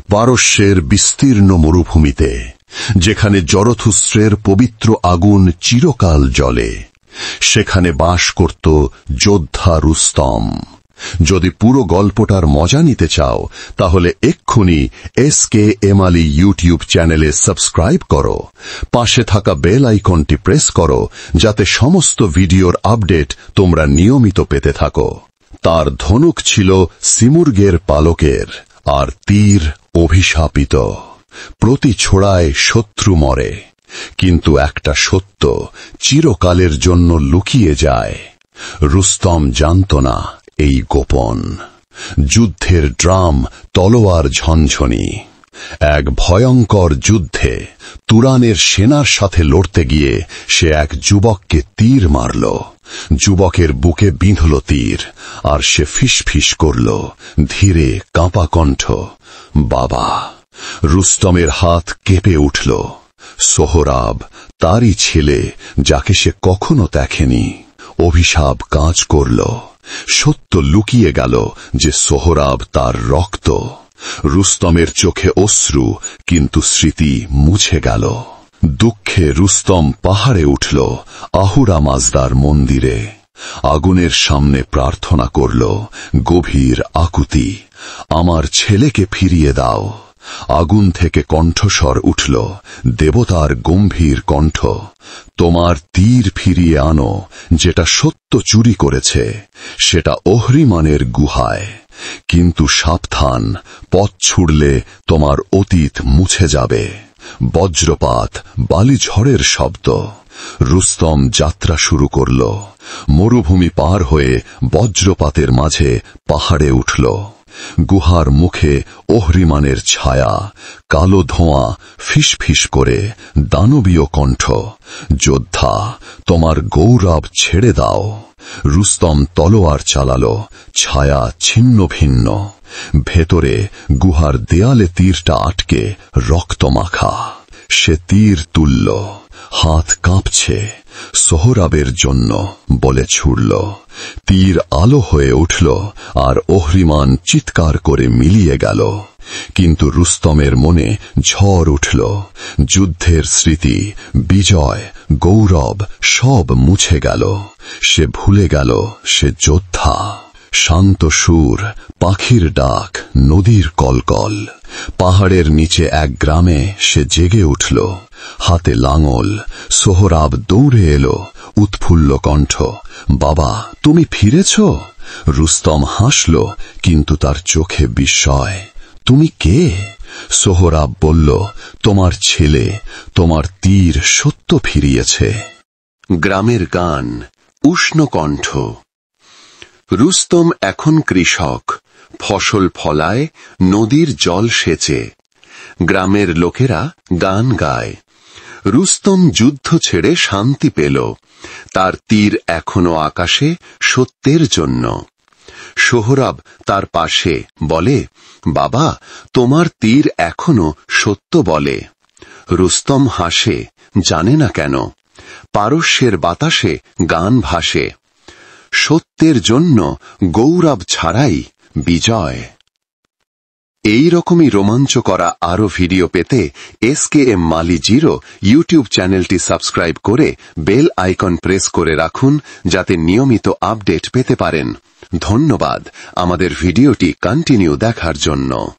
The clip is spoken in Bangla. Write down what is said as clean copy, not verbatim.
পারস্যের বিস্তীর্ণ মরুভূমিতে, যেখানে জরথুস্ত্রের পবিত্র আগুন চিরকাল জ্বলে, সেখানে বাস করত যোদ্ধা রুস্তম। যদি পুরো গল্পটার মজা নিতে চাও, তাহলে এক্ষুনি SKM Ali ইউটিউব চ্যানেলে সাবস্ক্রাইব করো, পাশে থাকা বেল আইকনটি প্রেস করো, যাতে সমস্ত ভিডিওর আপডেট তোমরা নিয়মিত পেতে থাকো। তার ধনুক ছিল সিমুর্গের পালকের, আর তীর অভিশাপিত। প্রতি ছোড়ায় শত্রু মরে, কিন্তু একটা সত্য চিরকালের জন্য লুকিয়ে যায়। রুস্তম জানত না এই গোপন। যুদ্ধের ড্রাম, তলোয়ার ঝনঝনি। এক ভয়ঙ্কর যুদ্ধে তুরানের সেনার সাথে লড়তে গিয়ে সে এক যুবককে তীর মারল। যুবকের বুকে বিঁধল তীর, আর সে ফিসফিস করল ধীরে কাঁপা কণ্ঠ, বাবা। রুস্তমের হাত কেঁপে উঠল। সোহরাব, তারই ছেলে, যাকে সে কখনো দেখেনি। অভিশাপ কাজ করল। সত্য লুকিয়ে গেল যে সোহরাব তার রক্ত। রুস্তমের চোখে অশ্রু, কিন্তু স্মৃতি মুছে গেল। দুঃখে রুস্তম পাহাড়ে উঠল, আহুরা মাজদার মন্দিরে। আগুনের সামনে প্রার্থনা করল, গভীর আকুতি, আমার ছেলেকে ফিরিয়ে দাও। আগুন থেকে কণ্ঠস্বর উঠল, দেবতার গম্ভীর কণ্ঠ, তোমার তীর ফিরিয়ে আনো। যেটা সত্য চুরি করেছে, সেটা অহরিমানের গুহায়। কিন্তু সাবধান, পথ ছুড়লে তোমার অতীত মুছে যাবে। বজ্রপাত, বালিঝড়ের শব্দ। রুস্তম যাত্রা শুরু করল। মরুভূমি পার হয়ে বজ্রপাতের মাঝে পাহাড়ে উঠল। গুহার মুখে অহরিমানের ছায়া, কালো ধোঁয়া, ফিসফিস করে দানবীয় কণ্ঠ, যোদ্ধা, তোমার গৌরব ছেড়ে দাও। রুস্তম তলোয়ার চালাল, ছায়া ছিন্ন ভিন্ন। ভেতরে গুহার দেয়ালে তীরটা আটকে রক্ত মাখা। সে তীর তুলল, হাত কাঁপছে। সোহরাবের জন্য বলে ছুড়ল। তীর আলো হয়ে উঠল, আর অহরিমান চিৎকার করে মিলিয়ে গেল। কিন্তু রুস্তমের মনে ঝড় উঠল। যুদ্ধের স্মৃতি, বিজয়, গৌরব সব মুছে গেল। সে ভুলে গেল সে যোদ্ধা। শান্ত সুর, পাখির ডাক, নদীর কলকল। পাহাড়ের নিচে এক গ্রামে সে জেগে উঠল। হাতে লাঙল। সোহরাব দৌড়ে এলো, উৎফুল্ল কণ্ঠ, বাবা, তুমি ফিরেছ? রুস্তম হাসল, কিন্তু তার চোখে বিস্ময়। তুমি কে? সোহরাব বলল, তোমার ছেলে, তোমার তীর সত্য ফিরিয়েছে। গ্রামের গান, উষ্ণ কণ্ঠ। রুস্তম এখন কৃষক। ফসল ফলায়, নদীর জল সেচে। গ্রামের লোকেরা গান গায়। রুস্তম যুদ্ধ ছেড়ে শান্তি পেল। তার তীর এখনো আকাশে, সত্যের জন্য। সোহরাব তার পাশে, বলে, বাবা, তোমার তীর এখনো সত্য বলে। রুস্তম হাসে, জানে না কেন। পারস্যের বাতাসে গান ভাসে। সত্যের জন্য গৌরব ছাড়াই বিজয়। এই রকমই রোমাঞ্চ করা আরো ভিডিও পেতে SKM Ali Zero ইউটিউব চ্যানেলটি সাবস্ক্রাইব করে বেল আইকন প্রেস করে রাখুন, যাতে নিয়মিত আপডেট পেতে পারেন। ধন্যবাদ আমাদের ভিডিওটি কন্টিনিউ দেখার জন্য।